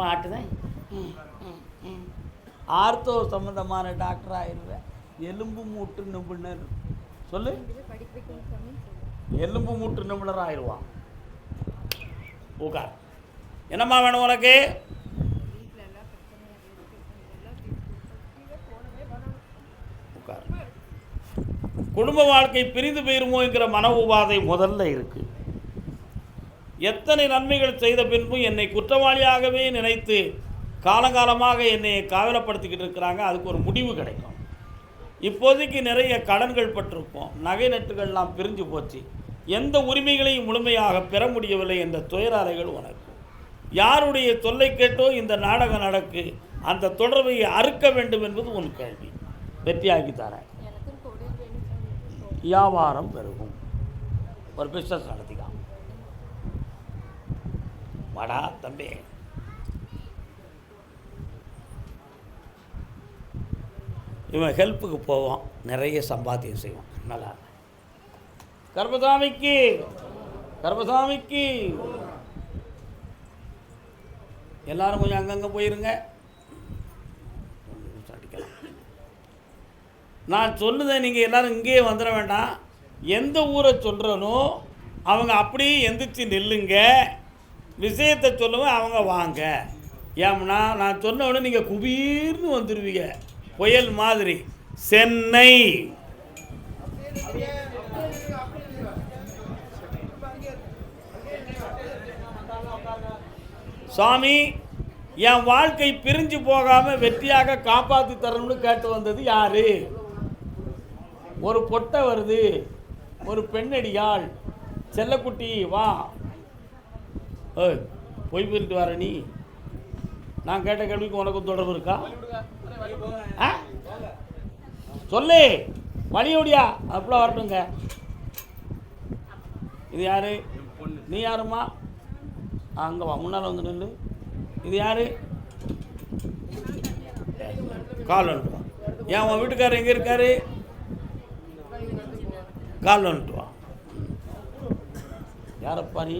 ஆட்டுதான் ortho சம்பந்தமான doctor ஆயிடுவேன். எலும்பு மூட்டு நிபுணர் சொல்லு, எலும்பு மூட்டு நிபுணர் ஆயிடுவான். உட்கார். என்னம்மா வேணும் உனக்கு? உட்கார். குடும்ப வாழ்க்கை பிரிந்து போயிருமோங்கிற மன உபாதை முதல்ல இருக்கு. எத்தனை நன்மைகள் செய்த பின்பும் என்னை குற்றவாளியாகவே நினைத்து காலங்காலமாக என்னை காவலப்படுத்திக்கிட்டு இருக்கிறாங்க. அதுக்கு ஒரு முடிவு கிடைக்கும். இப்போதைக்கு நிறைய கடன்கள் பட்டிருப்போம், நகை நட்டுகள்லாம் பிரிஞ்சு போச்சு, எந்த உரிமைகளையும் முழுமையாக பெற முடியவில்லை என்ற துயராலைகள் உனக்கு. யாருடைய தொல்லை கேட்டோ இந்த நாடகம் நடக்கு, அந்த தொடர்பை அறுக்க வேண்டும் என்பது உன் கேள்வி. வெற்றியாக்கி தரேன். வியாபாரம் பெருகும். ஒரு பிஸ்னஸ் நடத்திக்கலாம். வாடா தம்பி. இவன் ஹெல்ப்புக்கு போவான், நிறைய சம்பாத்தியம் செய்வான். நல்லா கர்மசாமிக்கு கர்மசாமிக்கு எல்லாரும் கொஞ்சம் அங்கங்கே போயிருங்க. நான் சொன்னதை நீங்கள் எல்லோரும் இங்கேயே வந்துட வேண்டாம். எந்த ஊரை சொல்கிறனோ அவங்க அப்படியே எந்திரிச்சு நில்லுங்க. விஷயத்தை சொல்லுவேன், அவங்க வாங்க. ஏம்னா நான் சொன்ன உடனே நீங்கள் குபீர்னு வந்துடுவீங்க, புயல் மாதிரி. சென்னை சாமி, என் வாழ்க்கை பிரிஞ்சு போகாமல் வெற்றியாக காப்பாற்றி தரணும்னு கேட்டு வந்தது யாரு? ஒரு பொட்டை வருது, ஒரு பெண்ணடியாள். செல்லக்குட்டி வா. போய் போயிட்டு வர. நீ நான் கேட்ட கேள்விக்கு உனக்கும் தொடர்பு இருக்கா? சொல்லு, வழியோடியா அப்படிலாம் வரட்டுங்க. இது யாரு? நீ யாருமா? அங்கே வா, முன்னால் வந்து நில்லு. இது யாரு? கால் வந்துட்டு வா. ஏன் உன் வீட்டுக்காரர் எங்கே இருக்காரு? கால் வந்துட்டு வா. யாரப்பா நீ?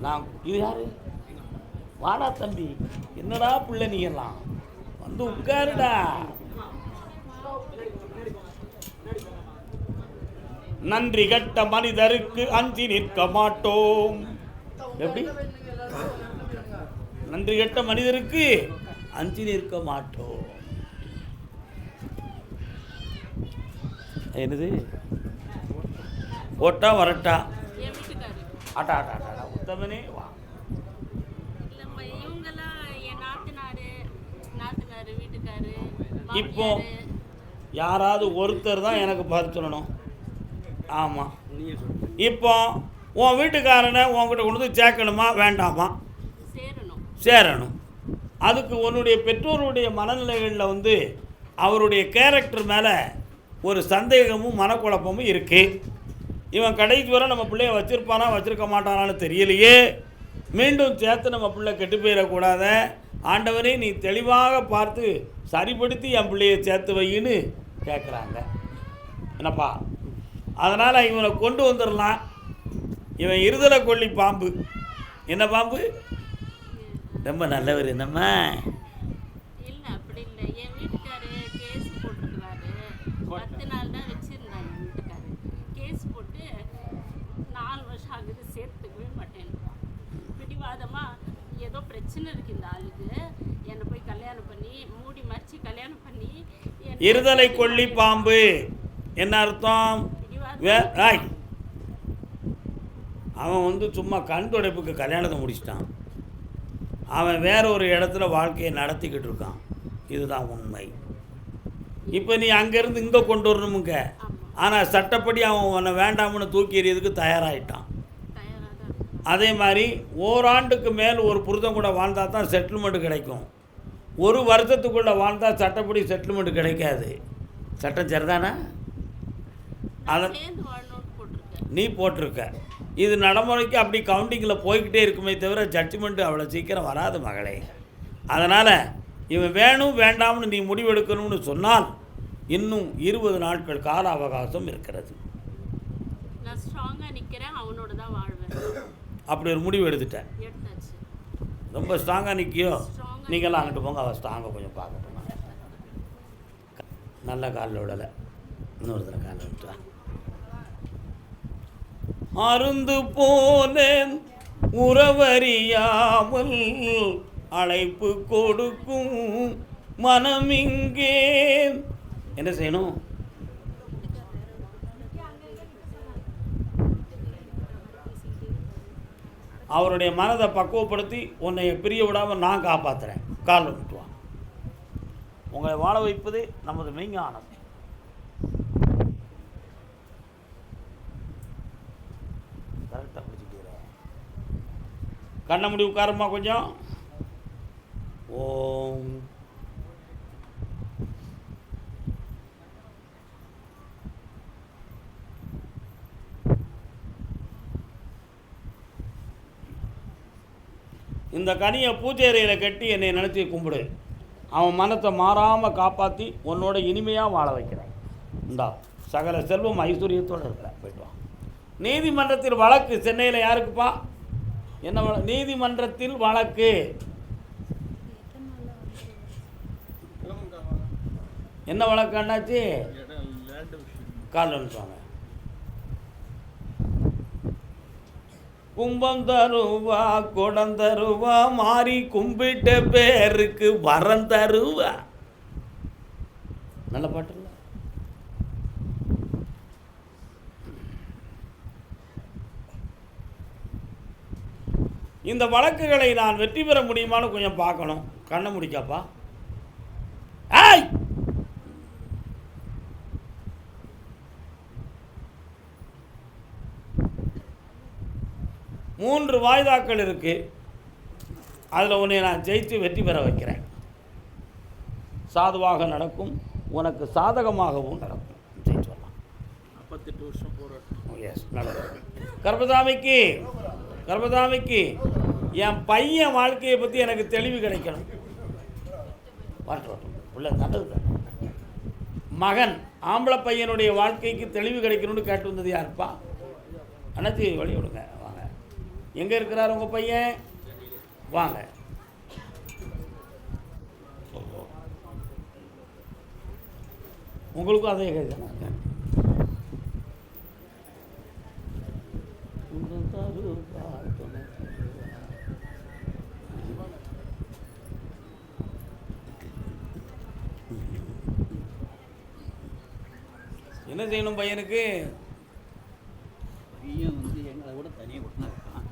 நான் இது யாரு? வாடா தம்பி. என்னடா பிள்ளை நீ எல்லாம் வந்து உட்காருடா. நன்றி கட்ட மனிதருக்கு அஞ்சி நிற்க மாட்டோம். எப்படி? நன்றி கட்ட மனிதருக்கு அஞ்சி நிற்க மாட்டோம். என்னது? ஓட்டா வரட்டா? ஆட்டா ஆட்டா ஆட்டா. உத்தமனே வா. இப்போ யாராவது ஒருத்தர் தான் எனக்கு பார்த்து சொல்லணும். ஆமாம், இப்போ உன் வீட்டுக்காரனை உன்கிட்ட கொண்டு வந்து சேர்க்கணுமா வேண்டாமா? சேரணும். அதுக்கு உன்னுடைய பெற்றோருடைய மனநிலைகளில் வந்து அவருடைய கேரக்டர் மேலே ஒரு சந்தேகமும் மனக்குழப்பமும் இருக்குது. இவன் கடைக்கு வர நம்ம பிள்ளைய வச்சுருப்பானா வச்சுருக்க மாட்டானான்னு தெரியலையே. மீண்டும் சேர்த்து நம்ம பிள்ளை கெட்டு போயிடக்கூடாத. ஆண்டவரே நீ தெளிவாக பார்த்து சரிப்படுத்தி என் பிள்ளையை சேர்த்து வையின்னு கேட்குறாங்க. என்னப்பா? அதனால் இவனை கொண்டு வந்துடலாம். இவன் இருதலை கொல்லி பாம்பு. என்ன பாம்பு? ரொம்ப நல்லவர். என்னம்மா? ஏதோ பிரச்சனை இருக்கு இந்த ஆளுக்கு. என்னை போய் கல்யாணம் பண்ணி மூடி மறைச்சி கல்யாணம் பண்ணி. இருதலை கொல்லி பாம்பு என்ன அர்த்தம்? அவன் வந்து சும்மா கண் துடைப்புக்கு கல்யாணத்தை முடிச்சிட்டான். அவன் வேற ஒரு இடத்துல வாழ்க்கையை நடத்திக்கிட்டு இருக்கான். இதுதான் உண்மை. இப்போ நீ அங்கேருந்து இங்கே கொண்டு வரணுமுங்க. ஆனால் சட்டப்படி அவன் உன்னை வேண்டாம்னு தூக்கி எறியதுக்கு தயாராகிட்டான். அதே மாதிரி ஓராண்டுக்கு மேல் ஒரு புருஷன் கூட வாழ்ந்தால் தான் செட்டில்மெண்ட்டு கிடைக்கும். ஒரு வருஷத்துக்குள்ளே வாழ்ந்தால் சட்டப்படி செட்டில்மெண்ட்டு கிடைக்காது. சட்டம் சரிதானா? அதை நீ போட்டிருக்க. இது நடைமுறைக்கு அப்படி கவுண்டிங்கில் போய்கிட்டே இருக்குமே தவிர ஜட்ஜ்மெண்ட்டு அவ்வளோ சீக்கிரம் வராது மகளே. அதனால் இவன் வேணும் வேண்டாம்னு நீ முடிவெடுக்கணும்னு சொன்னால் இன்னும் 20 நாட்கள் கால அவகாசம் இருக்கிறது. நான் ஸ்ட்ராங்காக நிற்கிறேன், அவனோட தான் வாழ்வேன். அப்படி ஒரு முடிவு எடுத்துட்டேன். எடுத்தாச்சு. ரொம்ப ஸ்ட்ராங்காக நிற்கியோ? Strong-ஆ நீங்கள்லாம் அங்கிட்டு போங்க, அவள் ஸ்ட்ராங்காக கொஞ்சம் பார்க்கட்டும். நல்ல காலில் விடலை, இன்னொரு தடவை காலில் விட்டா. அருந்து போனேன் உறவறியாமல் அழைப்பு கொடுக்கும் மனமிங்கே. என்ன செய்யணும்? அவருடைய மனதை பக்குவப்படுத்தி உன்னை பிரிய விடாமல் நான் காப்பாற்றுறேன். காலில் விட்டுவான். உங்களை வாழ வைப்பதே நமது மெய்ஞானம். கரெக்டாக பிடிச்சிக்கிறேன். கண்ணை முடி உட்காருமா கொஞ்சம். ஓம் இந்த கனியை பூஜை அறையில் கட்டி என்னை நினச்சி கும்பிடு. அவன் மனத்தை மாறாமல் காப்பாற்றி உன்னோட இனிமையாக வாழ வைக்கிறேன். இந்தா சகல செல்வம் ஐஸ்வர்யத்தோடு இருக்கிறேன். போய்ட்டு வா. நீதிமன்றத்தில் வழக்கு சென்னையில் யாருக்குப்பா? என்ன நீதிமன்றத்தில் வழக்கு? என்ன வழக்கு அண்ணாச்சி? கால் வந்துட்டாங்க. கும்பம் தருவா குடம் தருவா மாறி கும்பிட்ட பேருக்கு வரம் தருவா. நல்ல பாட்டு இல்லை? இந்த வழக்குகளை நான் வெற்றி பெற முடியுமான்னு கொஞ்சம் பார்க்கணும். கண்ணை முடிக்காப்பா. ஏய், 3 வாய்தாக்கள் இருக்குது. அதில் உன்னை நான் ஜெயித்து வெற்றி பெற வைக்கிறேன். சாதுவாக நடக்கும், உனக்கு சாதகமாகவும் நடக்கும். ஜெயிச்சு வரலாம். 48 வருஷம் போராட்டம். எஸ், நடக்கும். கர்பதாமிக்கு என் பையன் வாழ்க்கையை பற்றி எனக்கு தெளிவு கிடைக்கணும். வரட்டும் உள்ள நல்லது. மகன் ஆம்பளை பையனுடைய வாழ்க்கைக்கு தெளிவு கிடைக்கணும்னு கேட்டு வந்தது யாருப்பா? அண்ணாச்சி வழி விடுங்க. வாங்க. எங்கே இருக்கிறார் உங்கள் பையன்? வாங்க. உங்களுக்கும் அதே கேட்குறாங்க. என்ன செய்யணும் பையனுக்கு? பையன் வந்து எங்களை விட தனியாக விட்டுனாருக்கான்.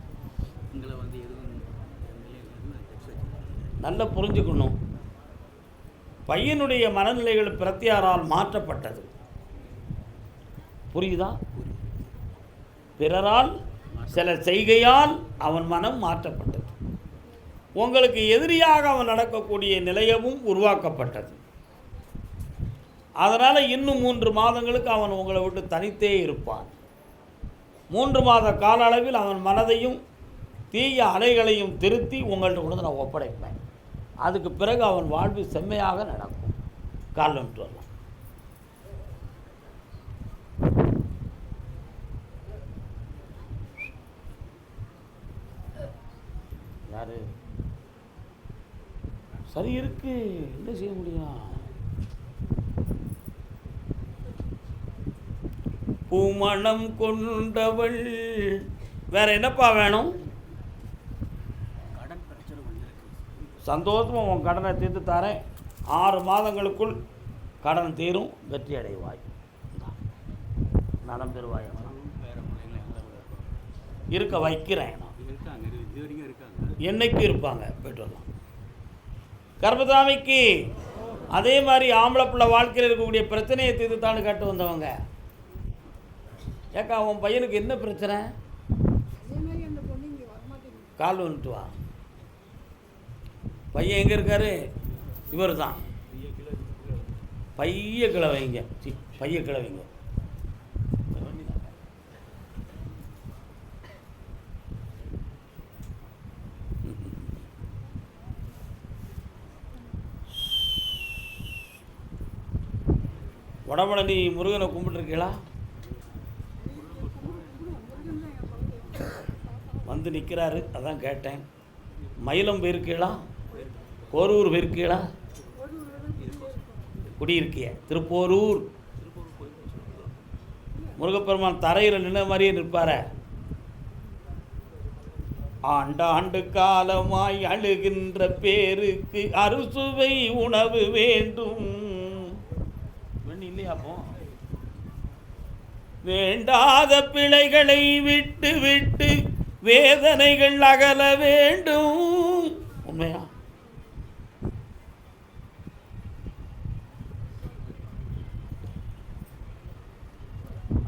எங்களை வந்து எதுவும் நல்லா புரிஞ்சுக்கணும். பையனுடைய மனநிலைகள் பிரத்தியாரால் மாற்றப்பட்டது. புரியுதா? பிறரால் சில செய்கையால் அவன் மனம் மாற்றப்பட்டது. உங்களுக்கு எதிரியாக அவன் நடக்கக்கூடிய நிலையமும் உருவாக்கப்பட்டது. அதனால் இன்னும் 3 மாதங்களுக்கு அவன் உங்களை விட்டு தனித்தே இருப்பான். 3 மாத கால அளவில் அவன் மனதையும் தீய அலைகளையும் திருத்தி உங்கள்கிட்ட கொண்டு நான் ஒப்படைப்பேன். அதுக்கு பிறகு அவன் வாழ்வு செம்மையாக நடக்கும். காலம் வரலாம். யாரு சரி இருக்கு, என்ன செய்ய முடியும்? பூமணம் கொண்டவள். வேற என்னப்பா வேணும்? கடன் பிரச்சனை வந்திருக்கு. சந்தோஷமாக உன் கடனை தீர்த்து தரேன். 6 மாதங்களுக்குள் கடன் தீரும், வெற்றி அடைவாய், நலம் பெறுவாய். வேறு பிள்ளைங்களை இருக்க வைக்கிறேன். இருக்காங்க, இது வரைக்கும் இருக்காங்க, என்னைக்கு இருப்பாங்க. போய்ட்டு வரலாம். கர்பதாமிக்கு அதே மாதிரி ஆம்பளை பிள்ளை வாழ்க்கையில் இருக்கக்கூடிய பிரச்சனையை தீர்த்துத்தான்னு கேட்டு வந்தவங்க. ஏக்கா உன் பையனுக்கு என்ன பிரச்சனை? கால் வந்துட்டு வா. பையன் எங்கே இருக்காரு? இவர் தான். பைய கிளவைங்க, பைய கிளவைங்க. உடம்புல நீ முருகனை கும்பிட்டுருக்கீங்களா? வந்து நிற்கிறாரு, அதான் கேட்டேன். மயிலம் போயிருக்கீங்களா? போரூர் போயிருக்கீங்களா? குடியிருக்கிய திருப்போரூர். முருகப்பெருமான் தரையில் நின்ன மாதிரியே நிற்பார. ஆண்டாண்டு காலமாய் அழுகின்ற பேருக்கு அறுசுவை உணவு வேண்டும். இல்லையா? அப்போ வேண்டாத பிழைகளை விட்டு விட்டு வேதனைகள் அகல வேண்டும். உண்மையா?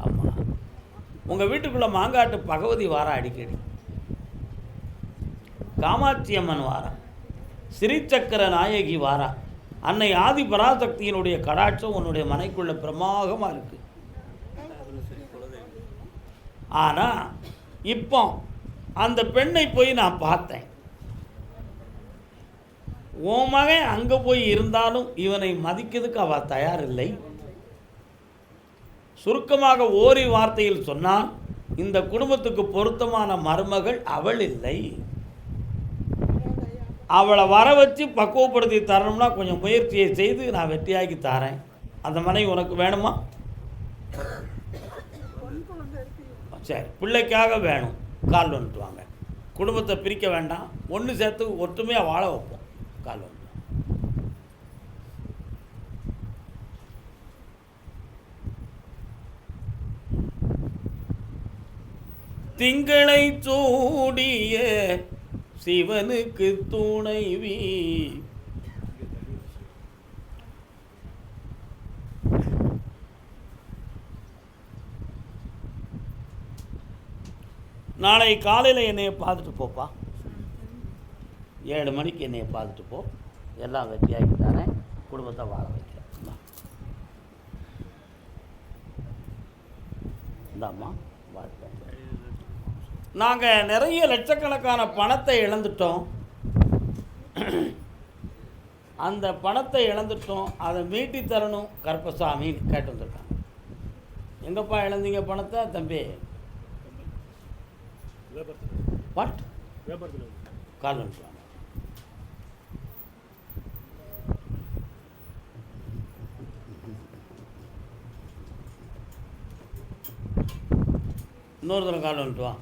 ஆமா. உங்க வீட்டுக்குள்ள மாங்காட்டு பகவதி வாரா, அடிக்கடி காமாட்சி அம்மன் வாரா, ஸ்ரீசக்கர நாயகி வாரா, அன்னை ஆதி பராசக்தியினுடைய கடாட்சம் உன்னுடைய மனைக்குள்ள பிரமாகமாக இருக்கு. ஆனால் இப்போ அந்த பெண்ணை போய் நான் பார்த்தேன். உன் மகன் அங்கே போய் இருந்தாலும் இவனை மதிக்கிறதுக்கு அவள் தயாரில்லை. சுருக்கமாக ஓரி வார்த்தையில் சொன்னால், இந்த குடும்பத்துக்கு பொருத்தமான மருமகள் அவள் இல்லை. அவளை வர வச்சு பக்குவப்படுத்தி தரணும்னா கொஞ்சம் முயற்சியை செய்து நான் வெற்றியாக்கி தரேன். அந்த மனைவி உனக்கு வேணுமா? சரி, பிள்ளைக்காக வேணும், கால் வந்துட்டு வாங்க. குடும்பத்தை பிரிக்க வேண்டாம், ஒன்று சேர்த்து ஒற்றுமையாக வாழ வைப்போம். கால் வந்து திங்களை சூடிய சிவனுக்கு துணைவி நாளை காலையில் என்னையை பார்த்துட்டு போப்பா. 7 மணிக்கு என்னையை பார்த்துட்டு போ. எல்லாம் வெற்றியாகி தரேன், குடும்பத்தை வாழ வைக்கிறேன். இந்தாம்மா வாழ்க்கை. நாங்கள் நிறைய லட்சக்கணக்கான பணத்தை இழந்துட்டோம். அந்த பணத்தை இழந்துட்டோம், அதை மீட்டி தரணும் கருப்பசாமின்னு கேட்டு வந்திருக்காங்க. எங்கப்பா இழந்தீங்க பணத்தை? தம்பி வாட் கால் வந்துட்டு இன்னொரு தடவை கால் வந்துட்டு வா.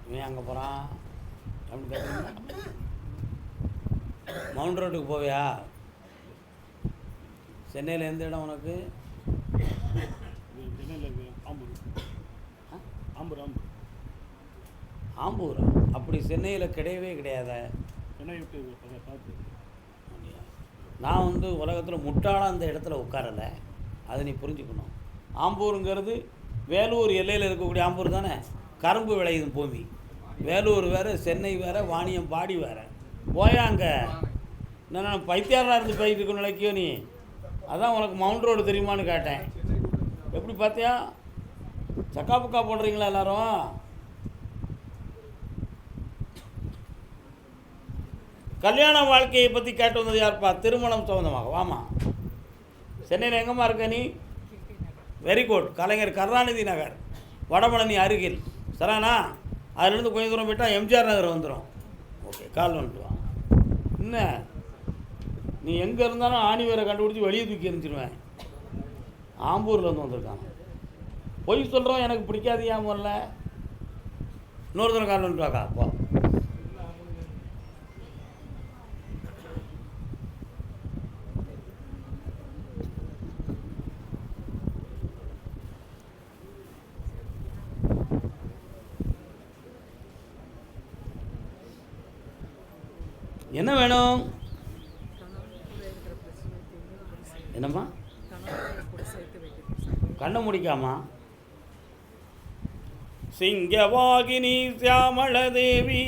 இவன் அங்கே போகிறான் அப்படின்னு கேட்டீங்கன்னா, மவுண்ட் ரோட்டுக்கு போவியா? சென்னையில் எந்த இடம் உனக்கு? ஆம்பூரா? அப்படி சென்னையில் கிடையவே கிடையாத. நான் வந்து உலகத்தில் முட்டாளாக அந்த இடத்துல உட்காரலை, அதை நீ புரிஞ்சுக்கணும். ஆம்பூருங்கிறது வேலூர் எல்லையில் இருக்கக்கூடிய ஆம்பூர் தானே. கரும்பு விளையுது பூமி. வேலூர் வேறு, சென்னை வேறு, வாணியம்பாடி வேறு. போயா அங்கே என்னென்ன பைத்தியாராக இருந்து போயிட்டு இருக்க நிலைக்கியோ நீ. அதான் உனக்கு மவுண்ட் ரோடு தெரியுமான்னு கேட்டேன். எப்படி பார்த்தியா? சக்கா புக்கா போடுறீங்களா எல்லாரும்? கல்யாண வாழ்க்கையை பற்றி கேட்டு வந்தது யார்ப்பா? திருமணம் சம்மந்தமாக. வாமா, சென்னையில் எங்கம்மா இருக்க நீ? Very good. கலைஞர் கருணாநிதி நகர், வடபழனி அருகில். சரானா? அதுலேருந்து கொஞ்சம் தூரம் போயிட்டால் எம்ஜிஆர் நகர் வந்துடும். ஓகே, கால் வந்துட்டு வா. என்ன நீ எங்கே இருந்தாலும் ஆணி வேரை கண்டுபிடிச்சி வெளியே தூக்கி எரிஞ்சிருவேன். ஆம்பூரில் வந்து வந்திருக்காங்க. பொய் சொல்கிறோம், எனக்கு பிடிக்காதியா முதல்ல. இன்னொரு தடவை கால் வந்துட்டு வாக்கா. போ. என்ன வேணும்? என்னம்மா? கண்ணை முடிக்காமா? சிங்கவாகினி சியாமளதேவி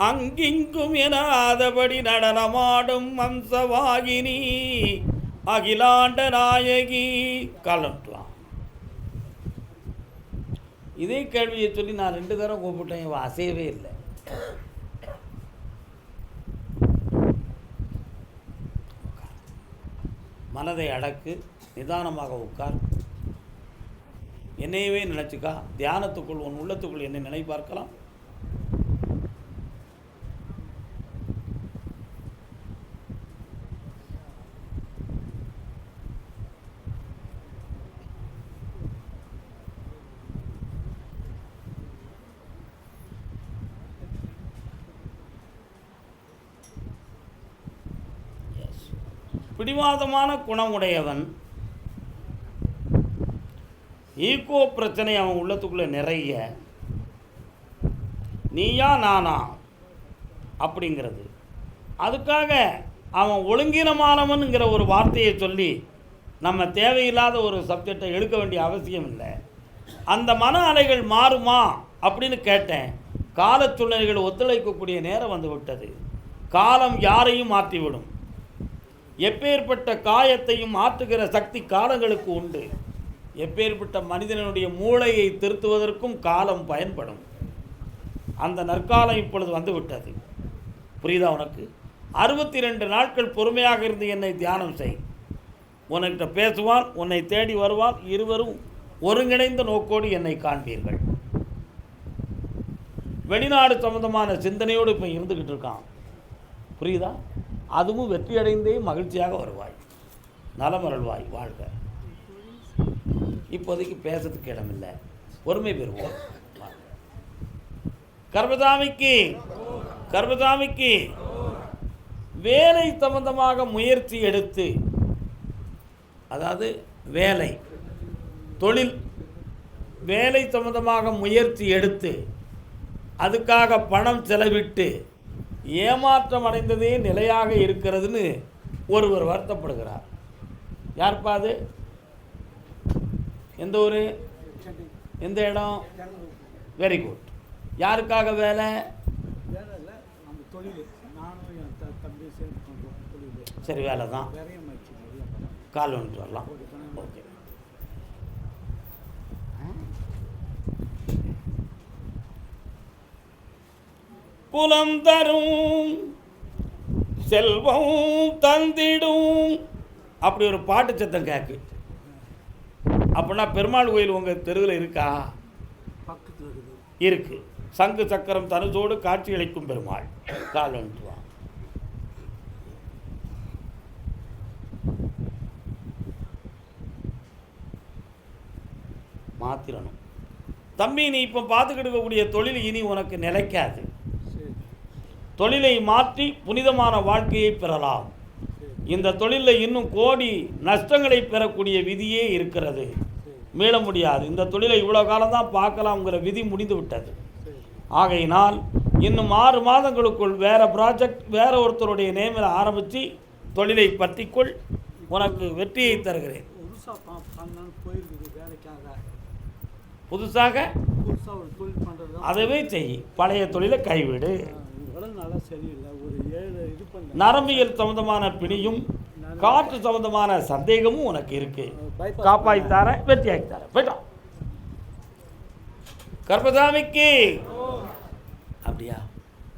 அங்கிங்கும் எனாதபடி நடனமாடும் வம்சவாகினி அகிலாண்ட நாயகி. காலம்ட்டுவான். இதே கேள்வியை சொல்லி நான் 2 தடவை கூப்பிட்டேன், இவன் அசையவே இல்லை. மனதை அடக்கு, நிதானமாக உட்கார். என்னையவே நினச்சிக்கா. தியானத்துக்குள் உன் உள்ளத்துக்குள் என்னை நினை பார்க்கலாம். பிடிவாதமான குணமுடையவன், ஈகோ பிரச்சனை அவன் உள்ளத்துக்குள்ளே நிறைய, நீயா நானா அப்படிங்கிறது. அதுக்காக அவன் ஒழுங்கினமானவனுங்கிற ஒரு வார்த்தையை சொல்லி நம்ம தேவையில்லாத ஒரு சப்ஜெக்டை எடுக்க வேண்டிய அவசியம் இல்லை. அந்த மன அலைகள் மாறுமா அப்படின்னு கேட்டேன். கால சூழ்நிலைகள் ஒத்துழைக்கக்கூடிய நேரம் வந்து விட்டது. காலம் யாரையும் மாற்றிவிடும். எப்பேற்பட்ட காயத்தையும் மாற்றுகிற சக்தி காலங்களுக்கு உண்டு. எப்பேற்பட்ட மனிதனுடைய மூளையை திருத்துவதற்கும் காலம் பயன்படும். அந்த நற்காலம் இப்பொழுது வந்து விட்டது. புரியுதா உனக்கு? 62 நாட்கள் பொறுமையாக இருந்து என்னை தியானம் செய். உன்கிட்ட பேசுவான், உன்னை தேடி வருவான். இருவரும் ஒருங்கிணைந்த நோக்கோடு என்னை காண்பீர்கள். வெளிநாடு சம்பந்தமான சிந்தனையோடு இப்போ இருந்துக்கிட்டு இருக்கான். புரியுதா? அதுவும் வெற்றியடைந்தே மகிழ்ச்சியாக வருவாய். நலமருள்வாய். வாழ்க. இப்போதைக்கு பேசுறதுக்கு இடமில்லை. பொறுமை பெறுவோம். கர்மசாமிக்கு வேலை சம்பந்தமாக முயற்சி எடுத்து, அதாவது தொழில் வேலை சம்பந்தமாக முயற்சி எடுத்து அதுக்காக பணம் செலவிட்டு ஏமாற்றம் அடைந்ததே நிலையாக இருக்கிறதுன்னு ஒருவர் வருத்தப்படுகிறார். யார்ப்பா அது? எந்த ஊர், எந்த இடம்? Very good. யாருக்காக வேலை? சரி, வேலை தான். கால் வந்துட்டு வரலாம். ஓகே. புலம் தரும் செல்வம் தந்திடும் அப்படி ஒரு பாட்டு சத்தம் கேட்கு. அப்படின்னா பெருமாள் கோயில் உங்கள் தெருவில் இருக்கா? இருக்கு. சங்கு சக்கரம் தனுசோடு காட்சி அளிக்கும் பெருமாள். கால் வந்துட்டு வா. மாத்திரணும் தம்பி. நீ இப்போ பார்த்துக்கிட்டு இருக்கக்கூடிய தொழில் இனி உனக்கு நிலைக்காது. தொழிலை மாற்றி புனிதமான வாழ்க்கையை பெறலாம். இந்த தொழிலில் இன்னும் கோடி நஷ்டங்களை பெறக்கூடிய விதியே இருக்கிறது. மீள முடியாது. இந்த தொழிலை இவ்வளோ காலம்தான் பார்க்கலாம்ங்கிற விதி முடிந்து விட்டது. ஆகையினால் இன்னும் 6 மாதங்களுக்குள் வேறு ப்ராஜெக்ட் வேறு ஒருத்தருடைய நேமில் ஆரம்பித்து தொழிலை பற்றிக்கொள். உனக்கு வெற்றியை தருகிறேன். புதுசாக ஒரு தொழில் பண்ணுறது அதவே செய். பழைய தொழிலை கைவிடு. நல்லா சரியில்லை. ஒரு 7 இது பண்ண நரம்பியல் சம்பந்தமான பிணியும் காற்று சம்பந்தமான சந்தேகமும் உனக்கு இருக்கு. காப்பாய்த்தார, வெற்றியாய்த்தார. போயிட்டோம். கர்மசாமிக்கு அப்படியா?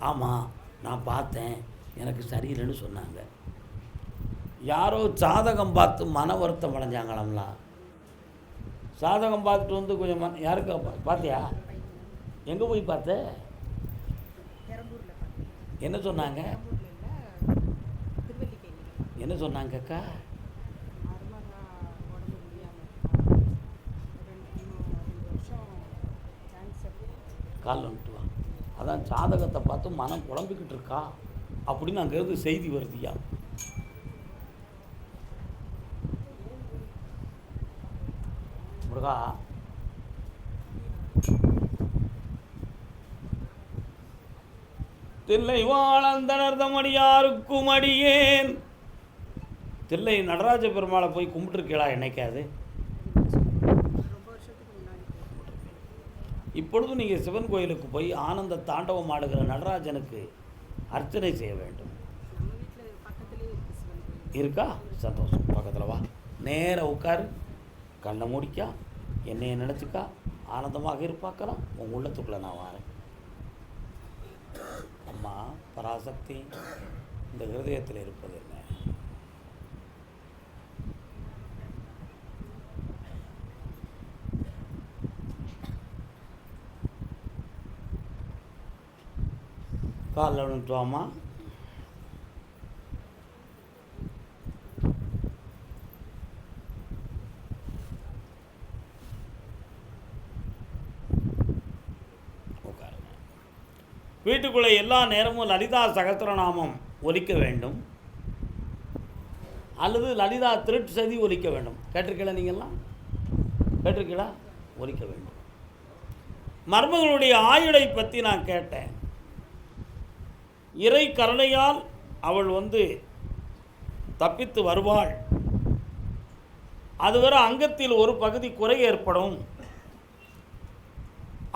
ஆமாம், நான் பார்த்தேன். எனக்கு சரியில்லைன்னு சொன்னாங்க. யாரோ ஜாதகம் பார்த்து மன வருத்தம் அடைஞ்சாங்களாம்லா. ஜாதகம் பார்த்துட்டு வந்து கொஞ்சம் யாருக்கா பார்த்தியா? எங்கே போய் பார்த்த? என்ன சொன்னாங்க? என்ன சொன்னாங்க அக்கா? கால் வந்துட்டு வா. அதான் ஜாதகத்தை பார்த்து மனம் குழம்பிக்கிட்டு இருக்கா அப்படின்னு அங்கேருந்து செய்தி வருதியா. முருகா, தில்லை வாழந்தனர்தமடியாருக்கும் அடியேன். தில்லை நடராஜ பெருமாளை போய் கும்பிட்டுருக்கீங்களா என்னைக்காது? இப்பொழுதும் நீங்கள் சிவன் கோயிலுக்கு போய் ஆனந்த தாண்டவம் ஆடுகிற நடராஜனுக்கு அர்ச்சனை செய்ய வேண்டும். இருக்கா? சந்தோஷம். பக்கத்தில் வா. நேராக உட்காரு. கண்ணை மூடிக்கா. என்னைய நினச்சிக்கா. ஆனந்தமாக இருப்பாக்கலாம். உங்கள் உள்ளத்துக்குள்ளே நான் வரேன். அம்மா பராசக்தி இந்த ஹிருதயத்தில் இருப்பது என்ன? காலில் விழுந்துட்டு வாமா. உட்காருங்க. வீட்டுக்குள்ளே எல்லா நேரமும் லலிதா சகஸ்ரநாமம் ஒலிக்க வேண்டும் அல்லது லலிதா திருட்சதி ஒலிக்க வேண்டும். கேட்டிருக்கீங்களா? நீங்கள்லாம் கேட்டிருக்கீங்களா? ஒலிக்க வேண்டும். மர்மங்களுடைய ஆயுளை பற்றி நான் கேட்டேன். இறை கருணையால் அவள் தப்பித்து வருவாள். அதுவரை அங்கத்தில் ஒரு பகுதி குறை ஏற்படும்.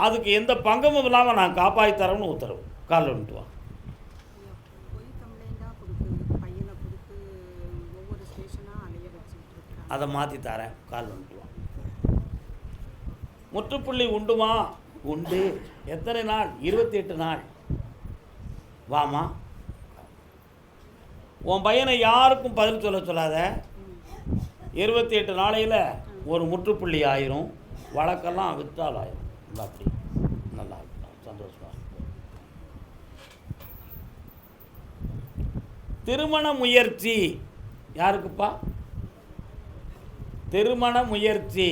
அதுக்கு எந்த பங்கமும் இல்லாமல் நான் காப்பாற்றி தரேன்னு உத்தரவு. காலில் வந்துட்டு வா. அதை மாற்றி தரேன். கால் வந்துட்டு வா. முற்றுப்புள்ளி உண்டுமா? உண்டு. எத்தனை நாள்? 28 நாள். வாமா. உன் பையனை யாருக்கும் பதில் சொல்லாத. 28 நாளையில் ஒரு முற்றுப்புள்ளி ஆயிரும். வழக்கெல்லாம் விற்றால் ஆயிரும். அப்படி நல்லா இருக்கும். சந்தோஷமா. திருமண முயற்சி யாருக்குப்பா? திருமண முயற்சி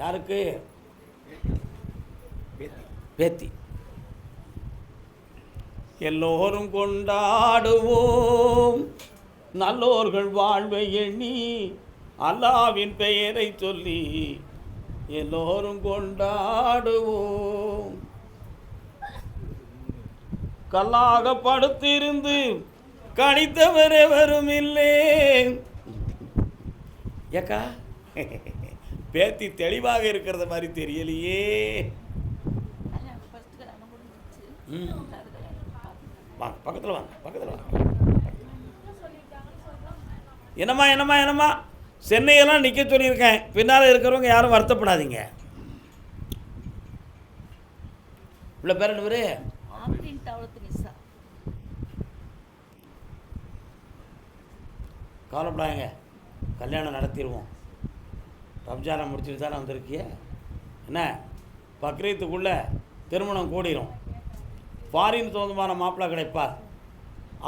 யாருக்கு? பேத்தி. எல்லோரும் கொண்டாடுவோம் நல்லோர்கள் வாழ்வை எண்ணி, அல்லாவின் பெயரை சொல்லி எல்லோரும் கொண்டாடுவோம். கல்லாக படுத்திருந்து கணித்தவர் எவரும் இல்லை. ஏக்கா பேத்தி தெளிவாக இருக்கிறத மாதிரி தெரியலையே. வாங்க பக்கத்தில் வாங்க, பக்கத்தில் வாங்க. என்னம்மா சென்னையெல்லாம் நிற்க சொல்லியிருக்கேன். பின்னால் இருக்கிறவங்க யாரும் வருத்தப்படாதீங்க. இவ்வளோ பேர் என்ன பேர்? கவலைப்படாங்க, கல்யாணம் நடத்திடுவோம். ரம்ஜானை முடிச்சுட்டு தானே வந்திருக்கிய. என்ன பக்ரீத்துக்குள்ளே திருமணம் கூடிரும். ஃபாரின் சொந்தமான மாப்பிள்ளை கிடைப்பார்.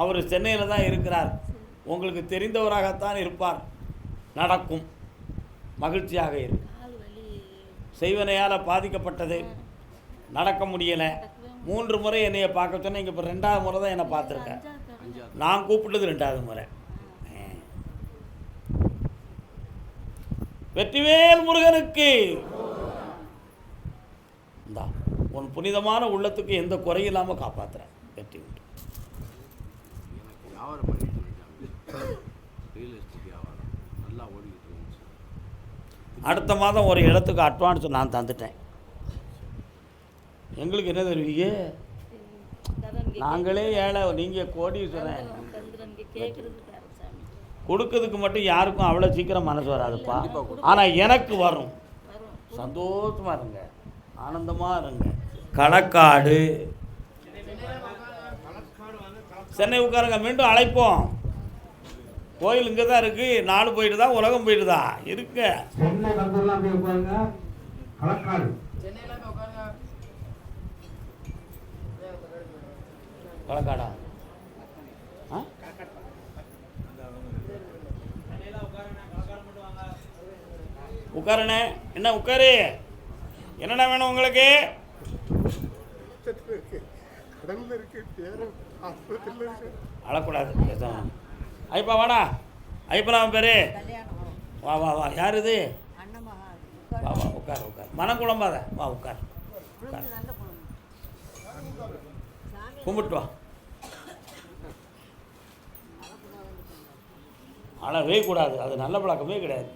அவர் சென்னையில் தான் இருக்கிறார். உங்களுக்கு தெரிந்தவராகத்தான் இருப்பார். நடக்கும். மகிழ்ச்சியாக இருக்கும். செய்வனையால் பாதிக்கப்பட்டது, நடக்க முடியலை. 3 முறை என்னையை பார்க்க சொன்னேன். இங்கே இப்போ 2வது முறை தான் என்னை பார்த்துருக்கேன். நான் கூப்பிட்டது 2வது முறை. வெற்றிவேல் முருகனுக்கு. இந்தா உன் புனிதமான உள்ளத்துக்கு எந்த குறையும் இல்லாமல் காப்பாற்றுறேன். வெற்றி உண்டு. அடுத்த மாதம் ஒரு இடத்துக்கு அட்வான்ஸ் நான் தந்துட்டேன். எங்களுக்கு என்ன தருவீங்க? நாங்களே ஏழை, நீங்கள் கோடீஸ்வரன். கொடுக்கறதுக்கு மட்டும் யாருக்கும் அவ்வளோ சீக்கிரம் மனசு வராதுப்பா. ஆனால் எனக்கு வரும். சந்தோஷமாக இருங்க, ஆனந்தமாக இருங்க. களக்காடு சென்னை உட்காருங்க. மீண்டும் அழைப்போம். கோயில் இங்கே தான் இருக்குது. நாடு போயிட்டுதா, உலகம் போயிட்டுதா இருக்க. களக்காடா? உட்காருண்ணே. என்ன உட்காரு? என்னென்ன வேணும் உங்களுக்கு? அழக்கூடாது. ஐப்பா வாடா. ஐப்பலாம் பேரு. வா வா வா. யார் இது? வா வா உட்கார் உட்கார். மனம் குழம்பாத. வா உட்கார் உட்கார். கும்பிட்டு வா. அழவே கூடாது. அது நல்ல பழக்கமே கிடையாது.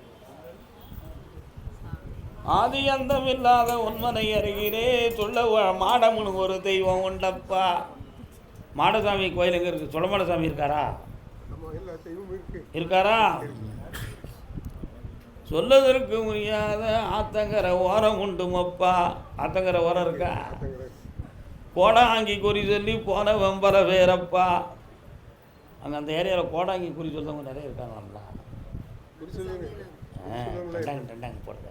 ஆதி அந்தம் இல்லாத உண்மனை அருகிலே சொல்ல மாடமுன்னு ஒரு தெய்வம் உண்டப்பா. மாடசாமி கோயில் எங்கே இருக்குது? சொல்லமாடசாமி இருக்காரா? இருக்காரா? சொல்லதற்கு முடியாத ஆத்தங்கரை ஓரம் உண்டுமப்பா. ஆத்தங்கரை ஓரம் இருக்கா? கோடாங்கி குறி சொல்லி போன வெம்பர வேறப்பா. அங்கே அந்த ஏரியாவில் கோடாங்கி குறி சொல்றவங்க நிறைய இருக்காங்களா? ரெண்டாங்க போடுற.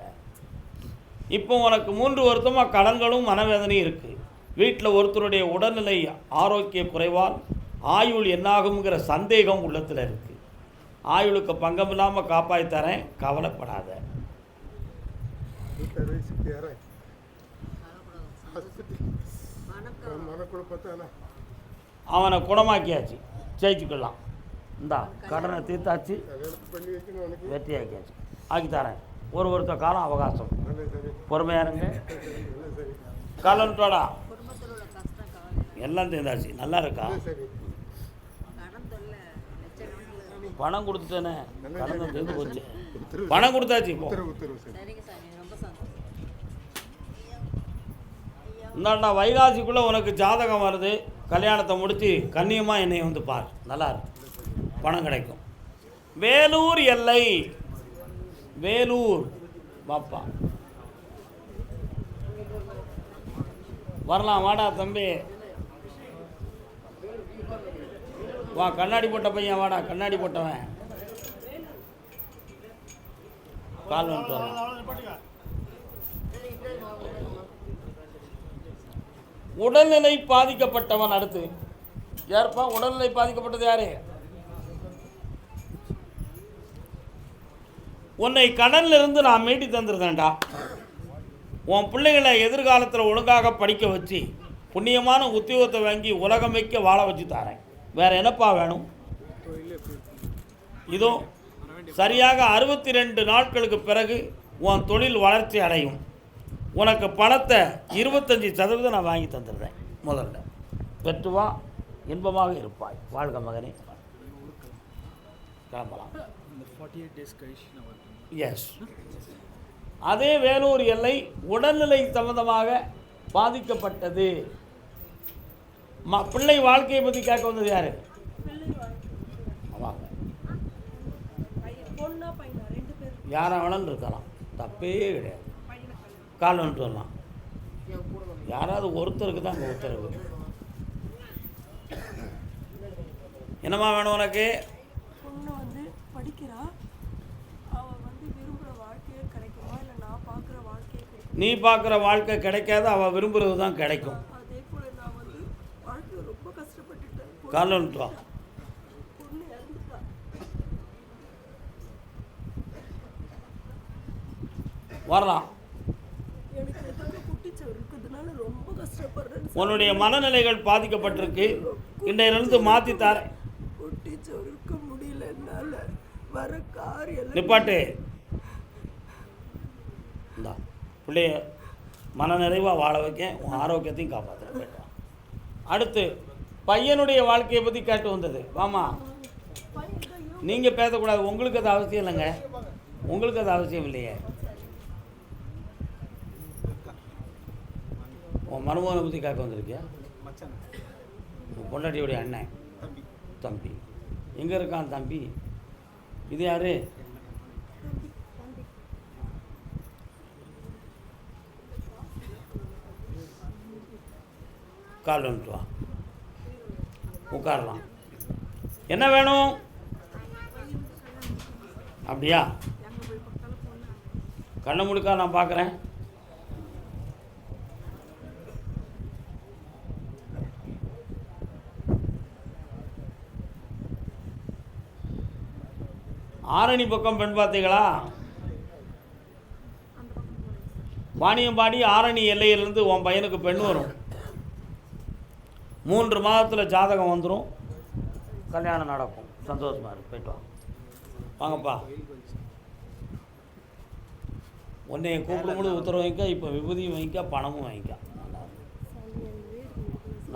இப்போ உனக்கு 3 வருஷமாக கடன்களும் மனவேதனையும் இருக்குது. வீட்டில் ஒருத்தருடைய உடல்நிலை ஆரோக்கிய குறைவால் ஆயுள் என்னாகுங்கிற சந்தேகம் உள்ளத்தில் இருக்குது. ஆயுளுக்கு பங்கம் இல்லாமல் காப்பாற்றி தரேன், கவலைப்படாத. அவனை குணமாக்கியாச்சு, ஜெயிச்சுக்கலாம். இந்தா கடனை தீர்த்தாச்சு, வெற்றியாக்கியாச்சு, ஆக்கி தரேன். 1 வருஷ காலம் அவகாசம், பொறுமையாக இருங்க. காலன்ட்டோடா எல்லாம் தீர்ந்தாச்சு. நல்லா இருக்கா? பணம் கொடுத்துட்டேனே, கடன் தீர்ந்து போச்சு. பணம் கொடுத்தாச்சு. இப்போ இந்தாண்டா வைகாசிக்குள்ளே உனக்கு ஜாதகம் வருது. கல்யாணத்தை முடித்து கண்ணியமாக என்னை வந்து பார், நல்லா இருக்கு, பணம் கிடைக்கும். வேலூர் எல்லை, வேலூர் பாப்பா வரலாம். வாடா தம்பி, வா. கண்ணாடி போட்ட பையன், வாடா. கண்ணாடி போட்டவன் கால் வந்துட்டு வரலாம். உடல்நிலை பாதிக்கப்பட்டவன் அடுத்து யாருப்பா? உடல்நிலை பாதிக்கப்பட்டது யாரு? உன்னை கடன்ல இருந்து நான் மீட்டி தந்துருந்தேன்டா. உன் பிள்ளைகளை எதிர்காலத்தில் ஒழுங்காக படிக்க வச்சு புண்ணியமான உத்தியோகத்தை வாங்கி உலகம் வைக்க வாழ வச்சு தரேன். வேற என்னப்பா வேணும்? இதோ சரியாக 62 நாட்களுக்கு பிறகு உன் தொழில் வளர்ச்சி அடையும். உனக்கு பணத்தை 25% நான் வாங்கி தந்துடுறேன். முதல்ல பெற்று வா, இன்பமாக இருப்பாய். வாழ்க மகனே. கிளம்பலாம். எஸ். அதே வேலூர் எல்லை உடல்நிலை சம்பந்தமாக பாதிக்கப்பட்டது. பிள்ளை வாழ்க்கையை பற்றி கேட்க வந்தது யாரு? வாங்க. யாரா வேணாலும் இருக்கலாம், தப்பே கிடையாது. கால் வந்துட்டு வரலாம். யாராவது ஒருத்தருக்கு தான் அங்கே உத்தரவு. என்னம்மா வேணும் உனக்கு? பொண்ணு வந்து படிக்கிறா, அவ வந்து விரும்புகிற வாழ்க்கையே கிடைக்குமா இல்லை நான் பார்க்குற வாழ்க்கையே கிடைக்கும்? நீ பார்க்குற வாழ்க்கை கிடைக்காது, அவள் விரும்புகிறது தான் கிடைக்கும். அதே போல் நான் வந்து வாழ்க்கையை ரொம்ப கஷ்டப்பட்டுட்டேன். கால் வந்துட்டு வா. பொண்ணு இறந்துட்டா. வரலாம். எனக்கு எதாவது குட்டிச்சவர் இருக்கிறதுனால ரொம்ப கஷ்டப்படுறேன். உன்னுடைய மனநிலைகள் பாதிக்கப்பட்டிருக்கு. இன்றையிலிருந்து மாற்றி தரேன். குட்டிச்சவர் இருக்க முடியல என்னால். வர காரியம் நிப்பாட்டு. இந்தா பிள்ளைய மனநிறைவாக வாழ வைக்க, உன் ஆரோக்கியத்தையும் காப்பாற்றுறேன். அடுத்து பையனுடைய வாழ்க்கையை பற்றி கேட்டு வந்தது. வாமா, நீங்கள் பேசக்கூடாது. உங்களுக்கு அது அவசியம் இல்லைங்க, உங்களுக்கு அது அவசியம் இல்லையே. உன் மருமகனை பற்றி கேட்க வந்திருக்கியா? உன் பொண்டாட்டியுடைய அண்ணன் தம்பி எங்கே இருக்கான்? தம்பி இது யாரு? கால் வந்துட்டு வா, உட்காரலாம். என்ன வேணும்? அப்படியா? கண்ணை முழுக்கா நான் பார்க்குறேன். ஆரணி பக்கம் பெண் பார்த்தீங்களா? வாணியம்பாடி ஆரணி எல்லையிலேருந்து உன் பையனுக்கு பெண் வரும். 3 மாதத்தில் ஜாதகம் வந்துடும், கல்யாணம் நடக்கும். சந்தோஷமாக இருக்கு. போய்ட்டு வா. வாங்கப்பா. உன்னைய கூப்பிடும்போது உத்தரவு வாங்கிக்க, இப்போ விபூதியும் வாங்கிக்க, பணமும் வாங்கிக்க.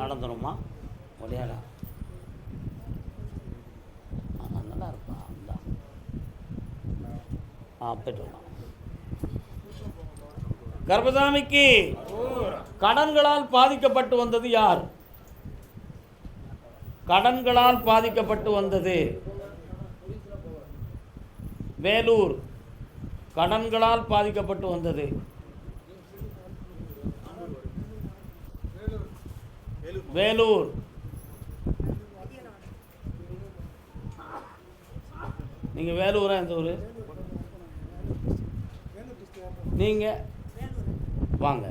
நடந்துடும்மா. ஒடையாடா நல்லா இருப்பா. போய்ட்டு வரலாம். கர்பசாமிக்கு கடன்களால் பாதிக்கப்பட்டு வந்தது யார்? கடன்களால் பாதிக்கப்பட்டு வந்தது வேலூர். கடன்களால் பாதிக்கப்பட்டு வந்தது வேலூர். நீங்கள் வேலூரா? எந்த ஊர் நீங்கள்? வாங்க.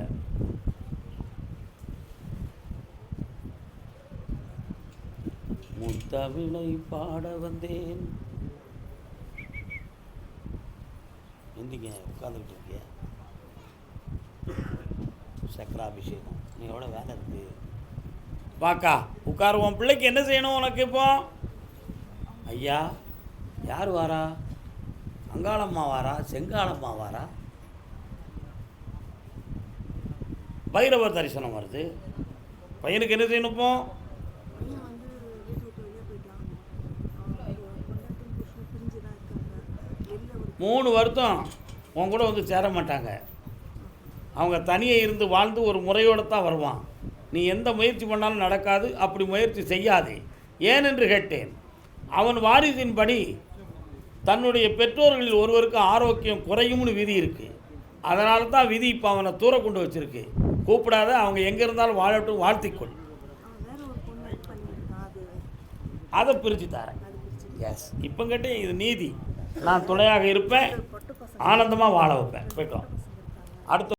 முத்தமிழை பாட வந்தேன். எந்திங்க, உட்காந்துக்கிட்டு இருக்கிய. சக்கராபிஷேகம் நீ எவ்வளோ வேலை இருக்கு. வாக்கா உட்காரு. உன் பிள்ளைக்கு என்ன செய்யணும் உனக்கு இப்போ? ஐயா யார் வாரா? அங்காளம்மா வாரா? செங்காளம்மா வாரா? பைரவர் தரிசனம் வருது. பையனுக்கு என்ன செய்யணும் இப்போ? பையன் வந்து வீட்டு விட்டு வெளியே போயிட்டான். பொண்டாட்டியும் புருஷனும் பிரிஞ்சு தான் இருக்காங்க. வெளில ஒரு 3 வருஷம் உன் கூட வந்து சேர மாட்டாங்க. அவங்க தனியே இருந்து வாழ்ந்து ஒரு முறையோடு தான் வருவான். நீ எந்த முயற்சி பண்ணாலும் நடக்காது. அப்படி முயற்சி செய்யாதே. ஏனென்று கேட்டேன். அவன் வாரிசின்படி தன்னுடைய பெற்றோர்களில் ஒருவருக்கு ஆரோக்கியம் குறையும்னு விதி இருக்குது. அதனால தான் விதி இப்போ அவனை தூர கொண்டு வச்சுருக்கு. கூப்பிடாத, அவங்க எங்கே இருந்தாலும் வாழட்டும், வாழ்த்திக்கொள். அவன் வேற ஒரு பொண்ணு இது பண்ணியிருக்கான். அதை பிரித்து தரேன். எஸ், இப்போ கேட்டே இது நீதி. நான் துணையாக இருப்பேன், பொட்டு பசங்க ஆனந்தமாக வாழ வைப்பேன். போய்ட்டோம். இருக்காங்க. அடுத்த